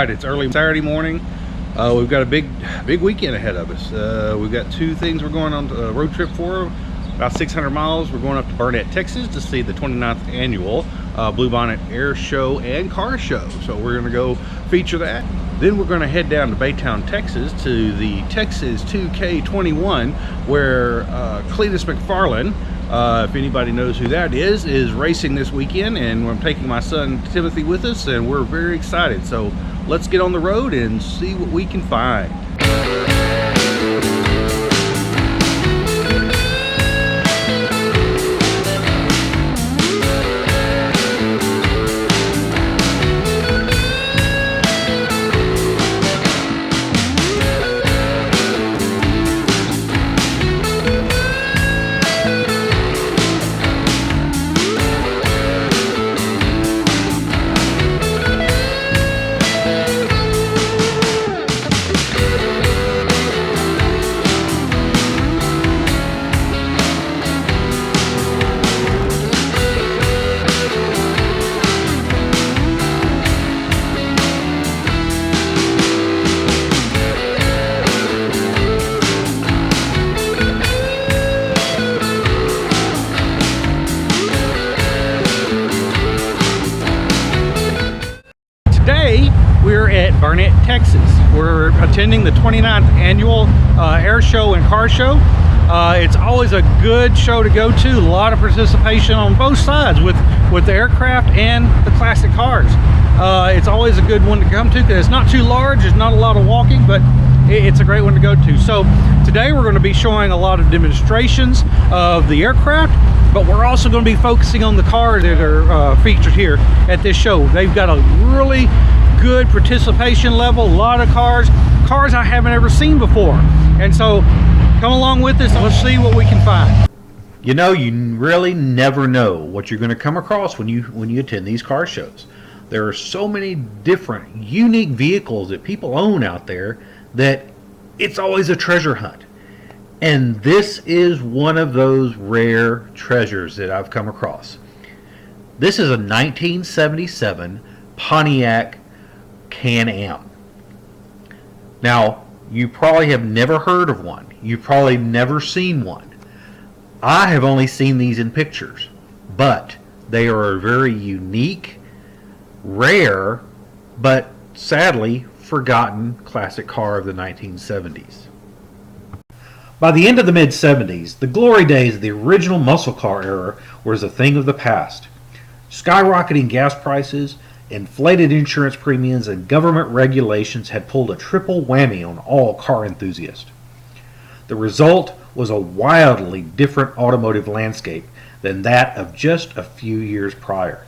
right, it's early Saturday morning. We've got a big weekend ahead of us. We've got two things we're going on a road trip for. About 600 miles. We're going up to Burnet, Texas to see the 29th annual Bluebonnet Air Show and Car Show. So we're going to go feature that. Then we're going to head down to Baytown, Texas to the Texas 2K21 where Cletus McFarland, if anybody knows who that is racing this weekend, and I'm taking my son Timothy with us, and we're very excited. So let's get on the road and see what we can find. Today we're at Burnet, Texas. We're attending the 29th annual Air Show and Car Show. It's always a good show to go to. A lot of participation on both sides with the aircraft and the classic cars. It's always a good one to come to because it's not too large. There's not a lot of walking, but it's a great one to go to. So today we're going to be showing a lot of demonstrations of the aircraft, but we're also going to be focusing on the cars that are featured here at this show. They've got a really good participation level, a lot of cars I haven't ever seen before. And so come along with us, let's see what we can find. You know, you really never know what you're going to come across when you attend these car shows. There are so many different unique vehicles that people own out there that it's always a treasure hunt. And this is one of those rare treasures that I've come across. This is a 1977 Pontiac Can Am. Now, you probably have never heard of one. You've probably never seen one. I have only seen these in pictures, but they are a very unique, rare, but sadly forgotten classic car of the 1970s. By the end of the mid-70s, the glory days of the original muscle car era was a thing of the past. Skyrocketing gas prices, inflated insurance premiums, and government regulations had pulled a triple whammy on all car enthusiasts. The result was a wildly different automotive landscape than that of just a few years prior.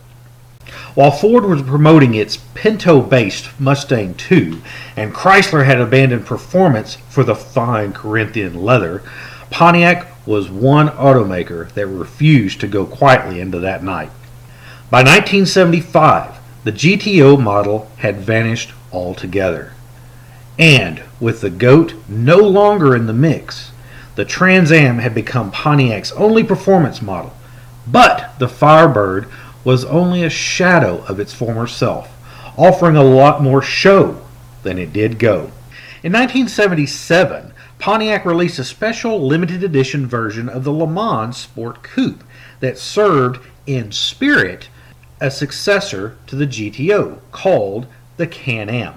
While Ford was promoting its Pinto-based Mustang II and Chrysler had abandoned performance for the fine Corinthian leather, Pontiac was one automaker that refused to go quietly into that night. By 1975, the GTO model had vanished altogether. And with the GOAT no longer in the mix, the Trans Am had become Pontiac's only performance model. But the Firebird was only a shadow of its former self, offering a lot more show than it did go. In 1977, Pontiac released a special limited edition version of the Le Mans Sport Coupe that served in spirit a successor to the GTO called the Can Am.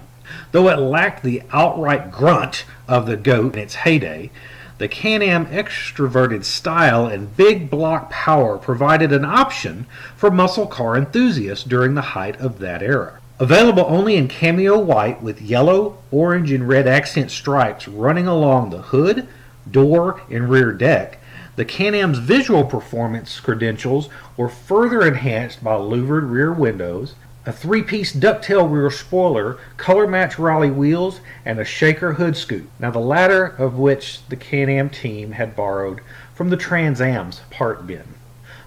Though it lacked the outright grunt of the GOAT in its heyday, the Can Am extroverted style and big block power provided an option for muscle car enthusiasts during the height of that era. Available only in cameo white with yellow, orange, and red accent stripes running along the hood, door, and rear deck, the Can Am's visual performance credentials were further enhanced by louvered rear windows, a three-piece ducktail rear spoiler, color-matched Raleigh wheels, and a shaker hood scoop. Now the latter of which the Can Am team had borrowed from the Trans Am's part bin.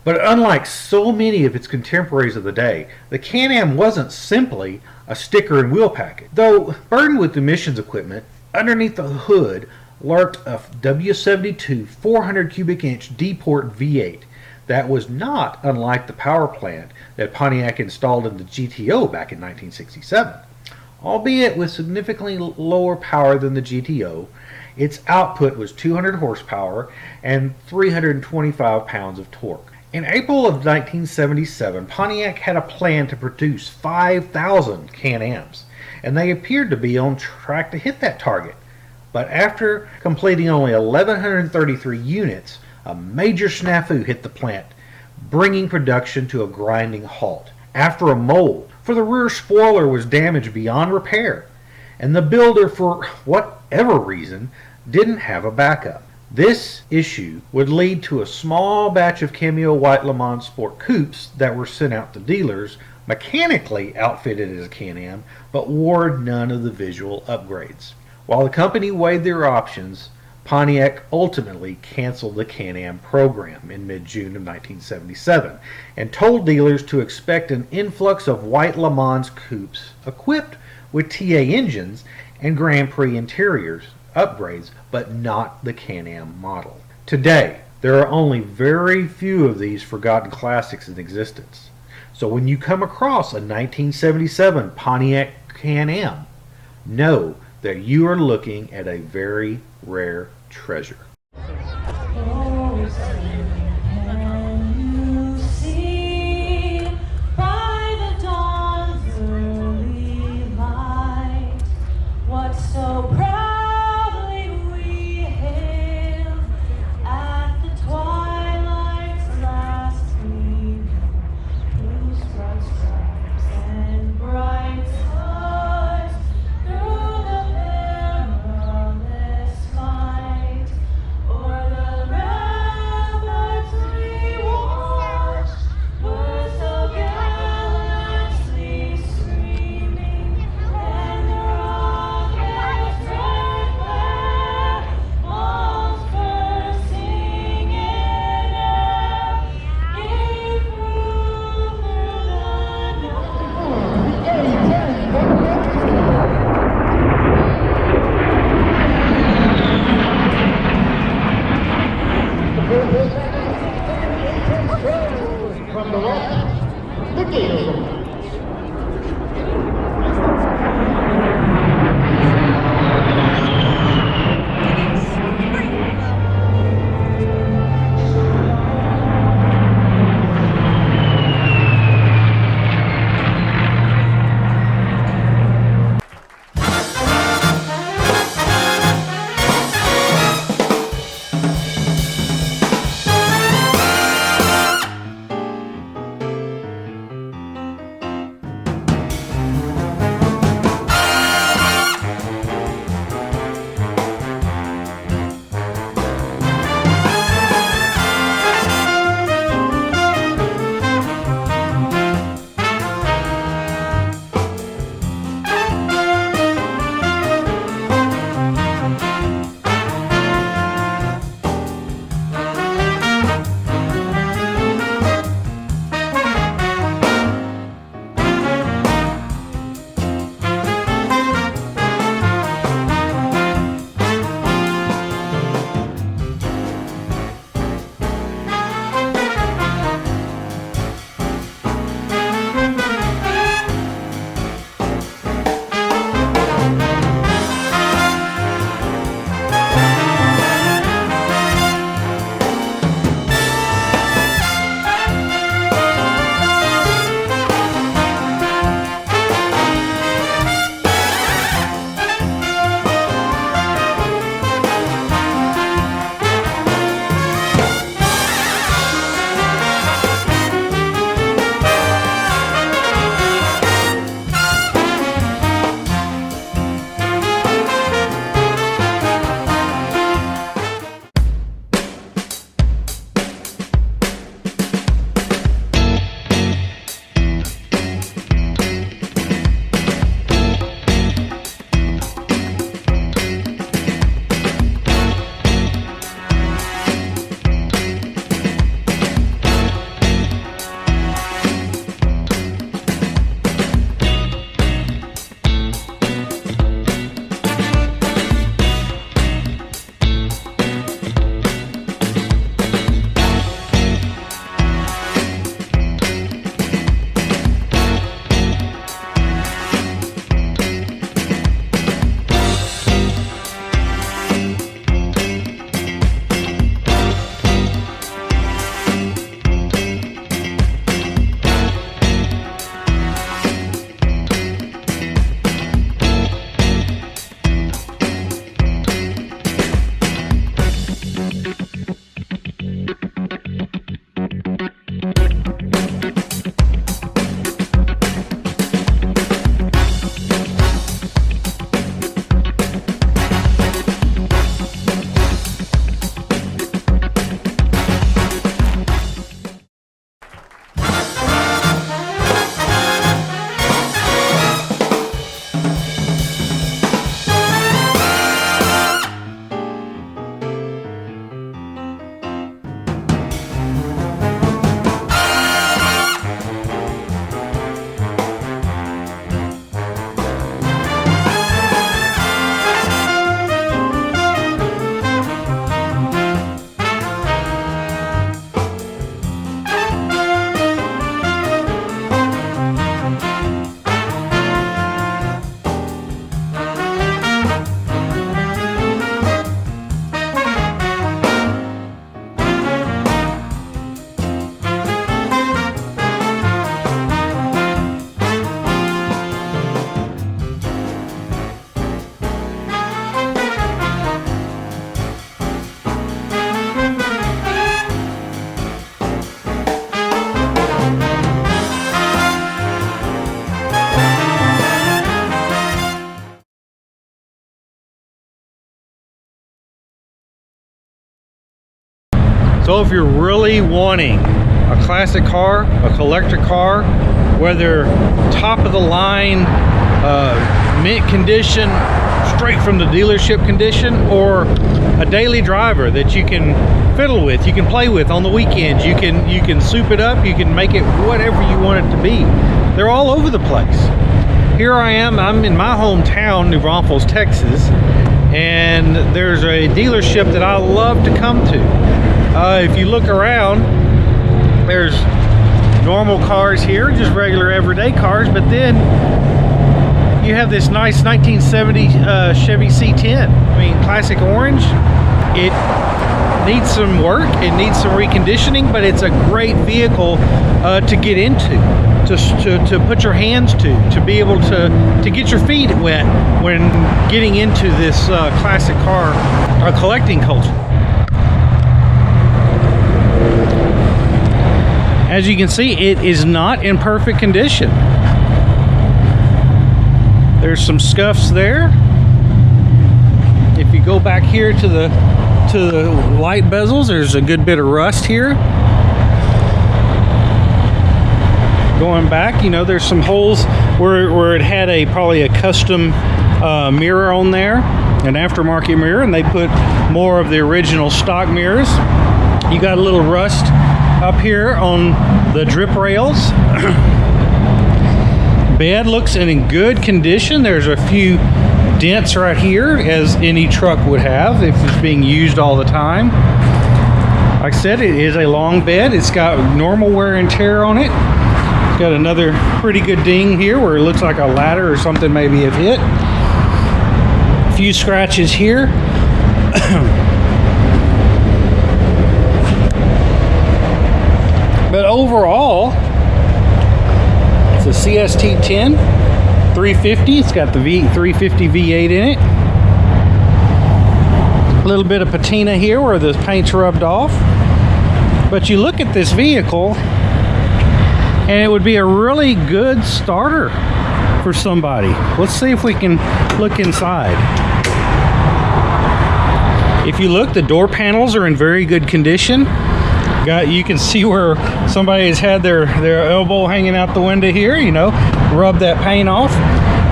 But unlike so many of its contemporaries of the day, the Can Am wasn't simply a sticker and wheel package. Though burdened with emissions equipment, underneath the hood lurked a W72 400 cubic inch D-port V8 that was not unlike the power plant that Pontiac installed in the GTO back in 1967. Albeit with significantly lower power than the GTO, its output was 200 horsepower and 325 pounds of torque. In April of 1977, Pontiac had a plan to produce 5,000 Can-Ams, and they appeared to be on track to hit that target. But after completing only 1,133 units, a major snafu hit the plant, bringing production to a grinding halt. After a mold for the rear spoiler was damaged beyond repair, and the builder, for whatever reason, didn't have a backup. This issue would lead to a small batch of Cameo White Le Mans Sport Coupes that were sent out to dealers, mechanically outfitted as a Can-Am, but wore none of the visual upgrades. While the company weighed their options, Pontiac ultimately canceled the Can-Am program in mid-June of 1977 and told dealers to expect an influx of white Le Mans coupes equipped with TA engines and Grand Prix interiors upgrades, but not the Can-Am model. Today, there are only very few of these forgotten classics in existence. So when you come across a 1977 Pontiac Can-Am, know that you are looking at a very rare treasure. From the left, the Gator. So if you're really wanting a classic car, a collector car, whether top of the line, mint condition, straight from the dealership condition, or a daily driver that you can fiddle with, you can play with on the weekends, you can soup it up, you can make it whatever you want it to be. They're all over the place. Here I am, I'm in my hometown, New Braunfels, Texas, and there's a dealership that I love to come to. If you look around, there's normal cars here, just regular everyday cars, but then you have this nice 1970 Chevy C10. I mean, classic orange. It needs some work, it needs some reconditioning, but it's a great vehicle to get into, to put your hands to be able to get your feet wet when getting into this classic car collecting culture. As you can see, it is not in perfect condition. There's some scuffs there. If you go back here to the light bezels, there's a good bit of rust here. Going back, you know, there's some holes where it had probably a custom mirror on there, an aftermarket mirror, and they put more of the original stock mirrors. You got a little rust up here on the drip rails. Bed looks in good condition. There's a few dents right here, as any truck would have if it's being used all the time. Like I said, it is a long bed. It's got normal wear and tear on it. It's got another pretty good ding here where it looks like a ladder or something maybe have hit. A few scratches here. But overall, it's a CST10 350. It's got the 350 V8 in it. A little bit of patina here where the paint's rubbed off. But you look at this vehicle, and it would be a really good starter for somebody. Let's see if we can look inside. If you look, the door panels are in very good condition. You can see where somebody has had their elbow hanging out the window here, you know, rub that paint off.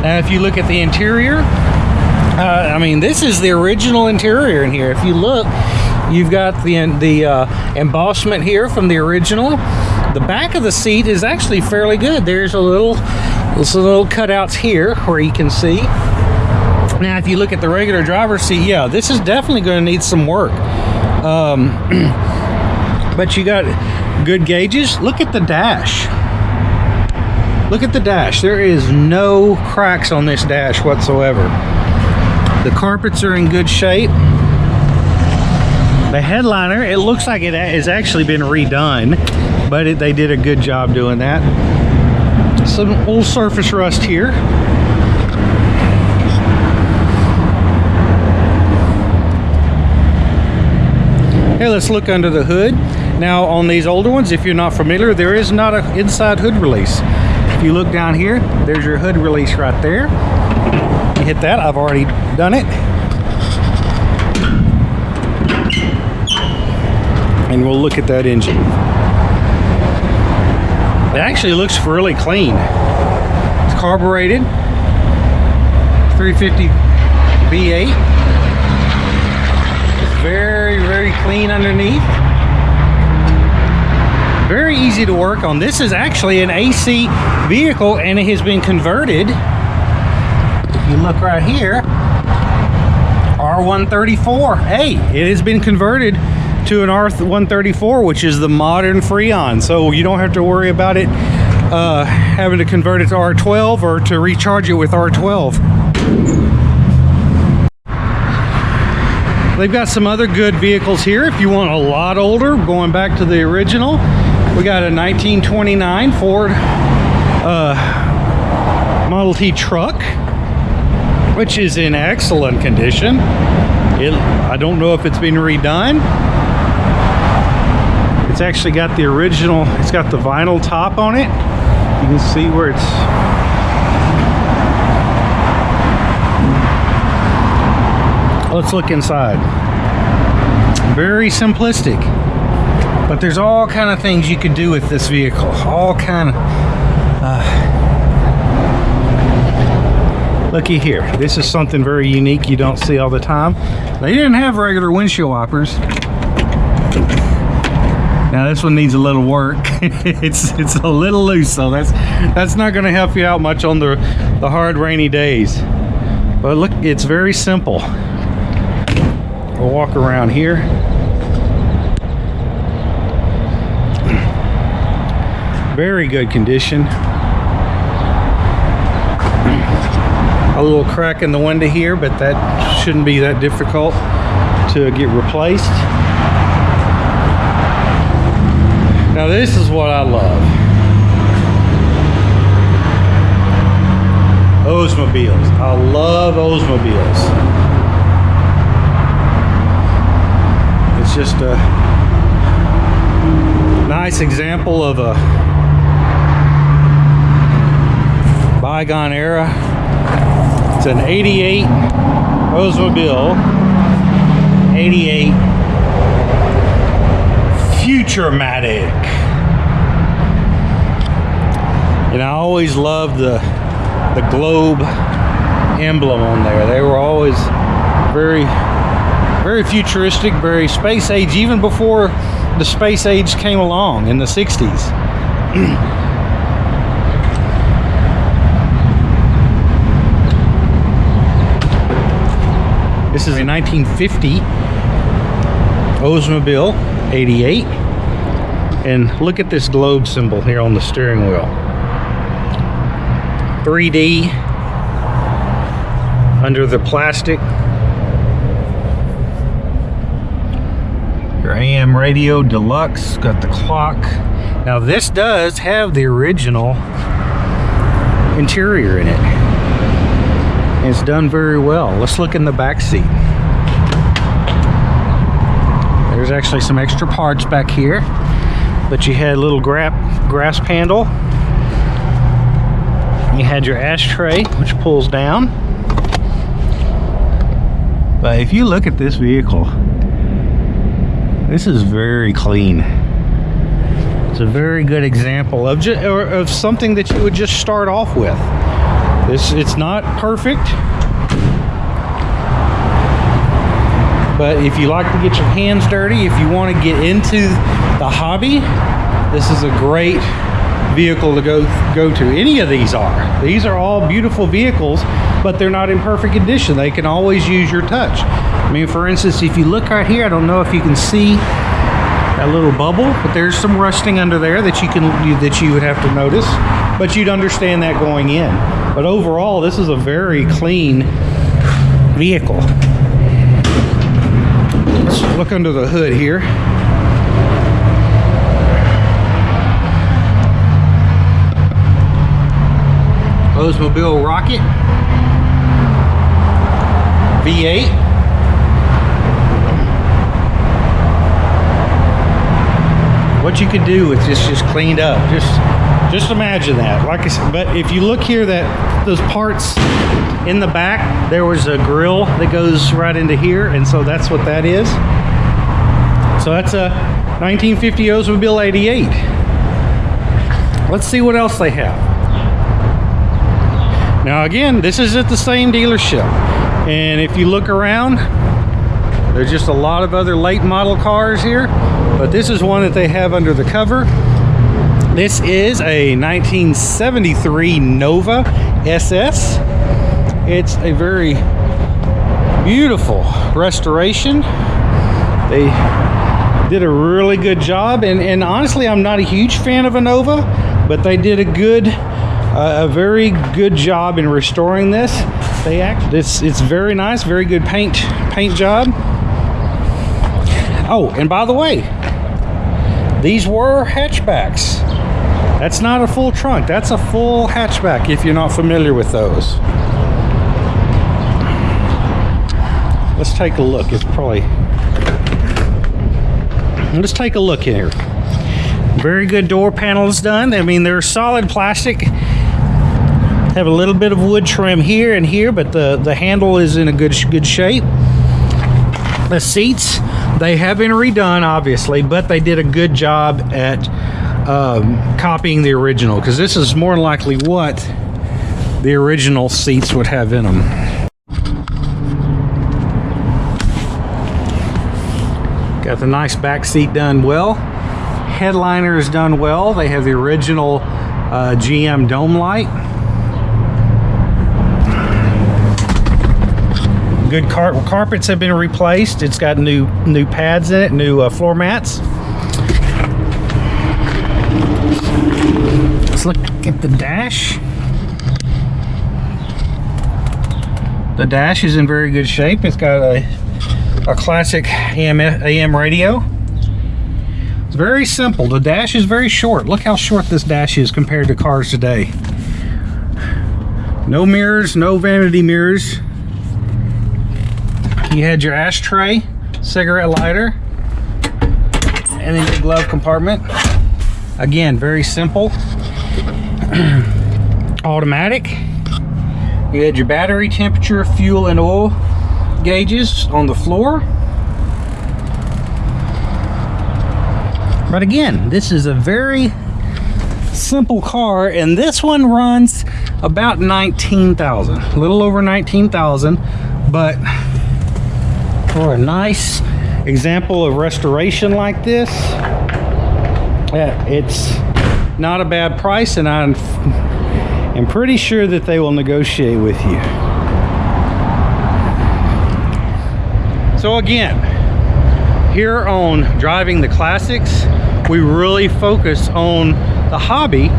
Now if you look at the interior, I mean, this is the original interior in here. If you look, you've got the embossment here from the original. The back of the seat is actually fairly good. There's some little cutouts here where you can see. Now if you look at the regular driver's seat, yeah, this is definitely going to need some work. But you got good gauges. Look at the dash. Look at the dash. There is no cracks on this dash whatsoever. The carpets are in good shape. The headliner, it looks like it has actually been redone, but they did a good job doing that. Some old surface rust here. Hey, let's look under the hood. Now on these older ones, if you're not familiar, there is not an inside hood release. If you look down here, there's your hood release right there. You hit that, I've already done it. And we'll look at that engine. It actually looks really clean. It's carbureted, 350 V8. It's very, very clean underneath. Very easy to work on. This is actually an AC vehicle, and it has been converted. If you look right here, R134A. It has been converted to an R134, which is the modern Freon. So you don't have to worry about it having to convert it to R12 or to recharge it with R12. They've got some other good vehicles here. If you want a lot older, going back to the original, we got a 1929 Ford Model T truck, which is in excellent condition. I don't know if it's been redone. It's actually got the original, it's got the vinyl top on it. You can see where it's let's look inside. Very simplistic. But there's all kind of things you can do with this vehicle. All kind of. Looky here. This is something very unique you don't see all the time. They didn't have regular windshield wipers. Now this one needs a little work. it's a little loose, so that's not going to help you out much on the hard rainy days. But look, it's very simple. We'll walk around here. Very good condition. A little crack in the window here, but that shouldn't be that difficult to get replaced. Now this is what I love. Oldsmobiles. I love Oldsmobiles. It's just a nice example of a bygone era. It's an 88 Oldsmobile, 88 Futurematic. And I always loved the globe emblem on there. They were always very, very futuristic, very space age, even before the space age came along in the 60s. This is a 1950 Oldsmobile 88. And look at this globe symbol here on the steering wheel. 3D under the plastic. Your AM radio deluxe, got the clock. Now this does have the original interior in it. And it's done very well. Let's look in the back seat. There's actually some extra parts back here, but you had a little grasp handle. You had your ashtray, which pulls down. But if you look at this vehicle, this is very clean. It's a very good example of something that you would just start off with. It's not perfect, but if you like to get your hands dirty, if you want to get into the hobby, this is a great vehicle to go to. Any of these are. These are all beautiful vehicles, but they're not in perfect condition. They can always use your touch. I mean, for instance, if you look right here, I don't know if you can see that little bubble, but there's some rusting under there that you would have to notice, but you'd understand that going in. But overall, this is a very clean vehicle. Let's look under the hood here. Oldsmobile Rocket V8. What you could do with this just cleaned up. Just imagine that. Like I said, but if you look here, those parts in the back, there was a grill that goes right into here, and so that's what that is. So that's a 1950 Oldsmobile 88. Let's see what else they have. Now again, this is at the same dealership, and if you look around, there's just a lot of other late model cars here, but this is one that they have under the cover. This is a 1973 Nova SS. It's a very beautiful restoration. They did a really good job, and honestly, I'm not a huge fan of a Nova, but they did a very good job in restoring this. It's very nice, very good paint job. Oh, and by the way, these were hatchbacks. That's not a full trunk, that's a full hatchback if you're not familiar with those. Let's take a look. Let's take a look here. Very good door panels done. I mean, they're solid plastic. Have a little bit of wood trim here and here, but the handle is in a good shape. The seats, They have been redone, obviously, but they did a good job at copying the original, because this is more than likely what the original seats would have in them. Got the nice back seat done well. Headliner is done well. They have the original GM dome light. Good carpets have been replaced. It's got new pads in it, new floor mats. Let's look at the dash. The dash is in very good shape. It's got a classic AM radio. It's very simple. The dash is very short. Look how short this dash is compared to cars today. No mirrors, no vanity mirrors. You had your ashtray, cigarette lighter, and then your glove compartment. Again, very simple. Automatic. You had your battery temperature, fuel, and oil gauges on the floor. But again, this is a very simple car, and this one runs about 19,000, a little over 19,000, but for a nice example of restoration like this, it's not a bad price, and I'm pretty sure that they will negotiate with you. So again, here on Driving the Classics, we really focus on the hobby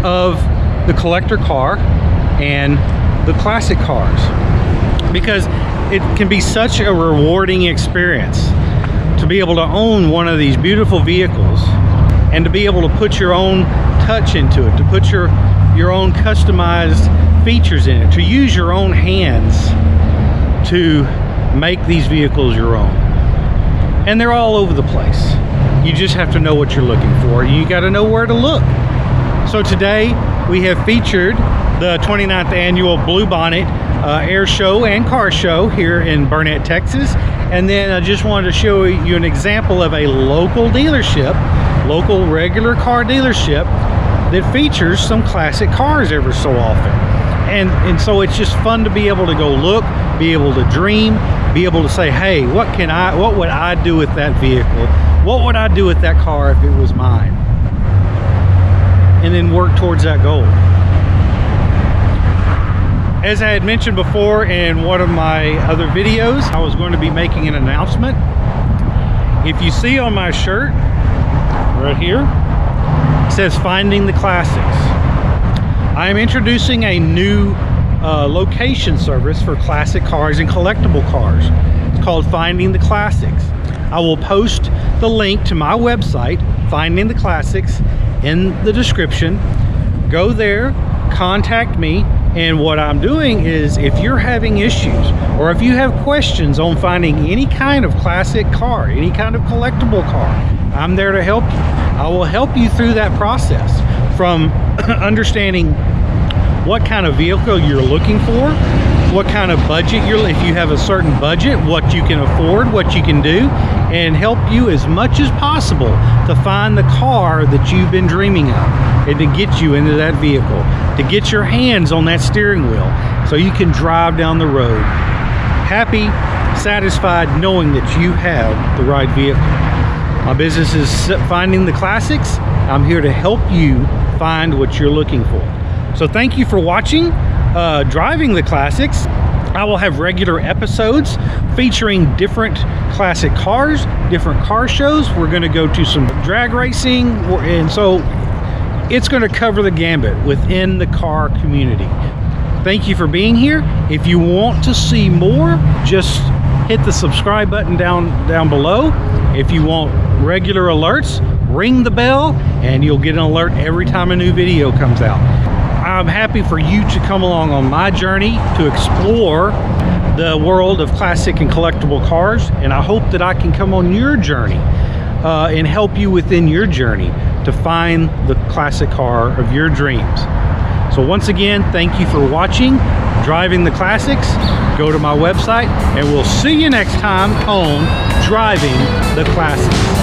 of the collector car and the classic cars, because it can be such a rewarding experience to be able to own one of these beautiful vehicles and to be able to put your own touch into it, to put your own customized features in it, to use your own hands to make these vehicles your own. And they're all over the place. You just have to know what you're looking for. You got to know where to look. So today we have featured the 29th annual Bluebonnet air show and car show here in Burnet, Texas. And then I just wanted to show you an example of a local dealership, local regular car dealership that features some classic cars every so often. And so it's just fun to be able to go look, be able to dream, be able to say, hey, what would I do with that vehicle? What would I do with that car if it was mine? And then work towards that goal. As I had mentioned before in one of my other videos, I was going to be making an announcement. If you see on my shirt right here, it says Finding the Classics. I am introducing a new location service for classic cars and collectible cars. It's called Finding the Classics. I will post the link to my website, Finding the Classics, in the description. Go there, contact me, and what I'm doing is, if you're having issues or if you have questions on finding any kind of classic car, any kind of collectible car, I'm there to help you. I will help you through that process, from understanding what kind of vehicle you're looking for, what kind of budget if you have a certain budget, what you can afford, what you can do, and help you as much as possible to find the car that you've been dreaming of, and to get you into that vehicle, to get your hands on that steering wheel so you can drive down the road happy, satisfied, knowing that you have the right vehicle. My business is Finding the Classics. I'm here to help you find what you're looking for. So thank you for watching Driving the Classics. I will have regular episodes featuring different classic cars, different car shows. We're going to go to some drag racing, and so it's going to cover the gambit within the car community. Thank you for being here. If you want to see more, just hit the subscribe button down below. If you want regular alerts, ring the bell and you'll get an alert every time a new video comes out. I'm happy for you to come along on my journey to explore the world of classic and collectible cars, and I hope that I can come on your journey and help you within your journey to find the classic car of your dreams. So once again, thank you for watching. driving the classics, go to my website, and we'll see you next time on Driving the Classics.